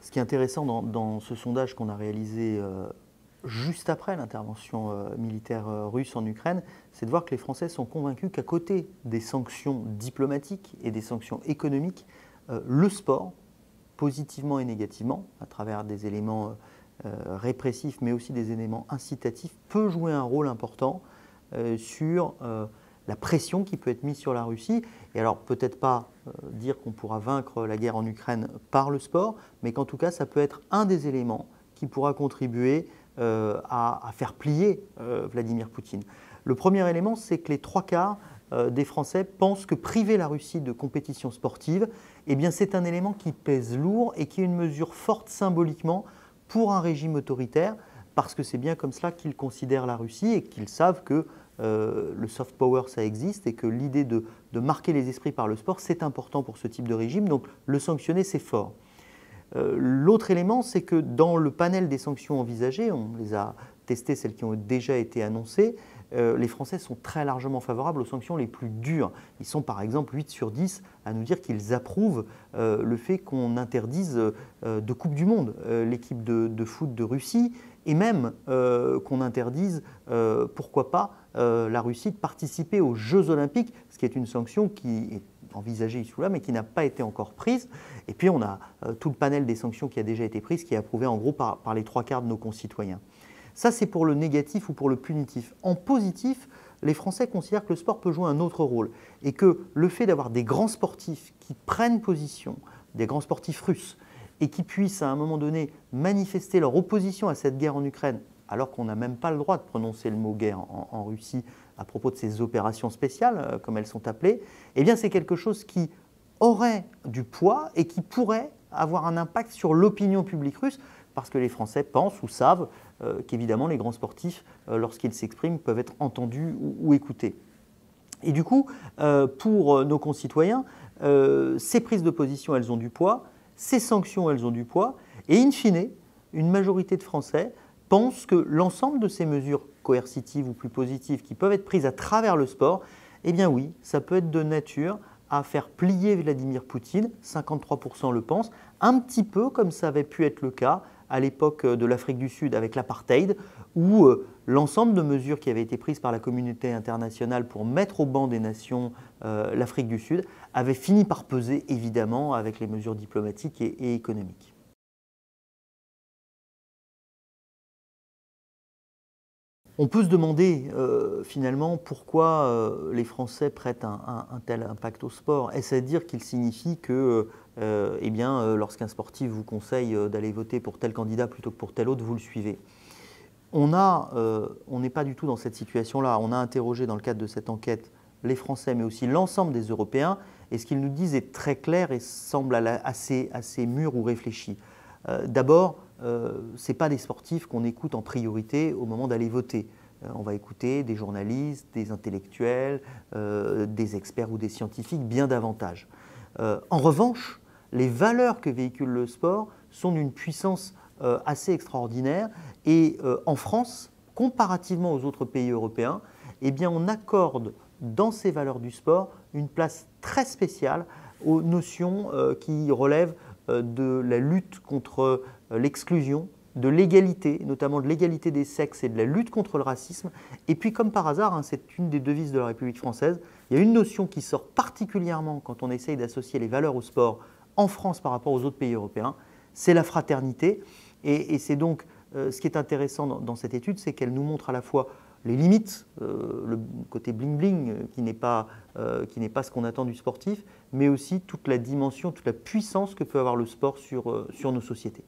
Ce qui est intéressant dans ce sondage qu'on a réalisé juste après l'intervention militaire russe en Ukraine, c'est de voir que les Français sont convaincus qu'à côté des sanctions diplomatiques et des sanctions économiques, le sport, positivement et négativement, à travers des éléments répressifs mais aussi des éléments incitatifs, peut jouer un rôle important sur la pression qui peut être mise sur la Russie. Et alors peut-être pas dire qu'on pourra vaincre la guerre en Ukraine par le sport, mais qu'en tout cas ça peut être un des éléments qui pourra contribuer à faire plier Vladimir Poutine. Le premier élément, c'est que les 3/4 des Français pensent que priver la Russie de compétition sportive, eh bien, c'est un élément qui pèse lourd et qui est une mesure forte symboliquement pour un régime autoritaire, parce que c'est bien comme cela qu'ils considèrent la Russie et qu'ils savent que le soft power, ça existe et que l'idée de marquer les esprits par le sport, c'est important pour ce type de régime. Donc le sanctionner, c'est fort. L'autre élément, c'est que dans le panel des sanctions envisagées, on les a testées, celles qui ont déjà été annoncées, les Français sont très largement favorables aux sanctions les plus dures. Ils sont par exemple 8 sur 10 à nous dire qu'ils approuvent le fait qu'on interdise de Coupe du Monde l'équipe de foot de Russie et même qu'on interdise, pourquoi pas, la Russie de participer aux Jeux Olympiques, ce qui est une sanction qui est envisagée ici ou là, mais qui n'a pas été encore prise. Et puis on a tout le panel des sanctions qui a déjà été prise, qui est approuvé en gros par les 3/4 de nos concitoyens. Ça, c'est pour le négatif ou pour le punitif. En positif, les Français considèrent que le sport peut jouer un autre rôle et que le fait d'avoir des grands sportifs qui prennent position, des grands sportifs russes, et qui puissent à un moment donné manifester leur opposition à cette guerre en Ukraine, alors qu'on n'a même pas le droit de prononcer le mot guerre en Russie à propos de ces opérations spéciales, comme elles sont appelées, eh bien c'est quelque chose qui aurait du poids et qui pourrait avoir un impact sur l'opinion publique russe, parce que les Français pensent ou savent qu'évidemment les grands sportifs, lorsqu'ils s'expriment, peuvent être entendus ou écoutés. Et du coup, pour nos concitoyens, ces prises de position, elles ont du poids, ces sanctions, elles ont du poids, et in fine, une majorité de Français pensent que l'ensemble de ces mesures coercitives ou plus positives qui peuvent être prises à travers le sport, eh bien oui, ça peut être de nature à faire plier Vladimir Poutine, 53% le pensent, un petit peu comme ça avait pu être le cas à l'époque de l'Afrique du Sud avec l'apartheid, où l'ensemble de mesures qui avaient été prises par la communauté internationale pour mettre au banc des nations l'Afrique du Sud avaient fini par peser évidemment avec les mesures diplomatiques et économiques. On peut se demander finalement pourquoi les Français prêtent un tel impact au sport. Est-ce à dire qu'il signifie que lorsqu'un sportif vous conseille d'aller voter pour tel candidat plutôt que pour tel autre, vous le suivez? On n'est pas du tout dans cette situation-là. On a interrogé dans le cadre de cette enquête les Français, mais aussi l'ensemble des Européens, et ce qu'ils nous disent est très clair et semble assez mûr ou réfléchi. D'abord, ce n'est pas des sportifs qu'on écoute en priorité au moment d'aller voter. On va écouter des journalistes, des intellectuels, des experts ou des scientifiques bien davantage. En revanche, les valeurs que véhicule le sport sont d'une puissance assez extraordinaire et en France, comparativement aux autres pays européens, eh bien, on accorde dans ces valeurs du sport une place très spéciale aux notions qui relèvent de la lutte contre l'exclusion, de l'égalité, notamment de l'égalité des sexes et de la lutte contre le racisme. Et puis comme par hasard, c'est une des devises de la République française, il y a une notion qui sort particulièrement quand on essaye d'associer les valeurs au sport en France par rapport aux autres pays européens, c'est la fraternité. Et c'est donc ce qui est intéressant dans cette étude, c'est qu'elle nous montre à la fois les limites, le côté bling-bling qui n'est pas ce qu'on attend du sportif, mais aussi toute la dimension, toute la puissance que peut avoir le sport sur nos sociétés.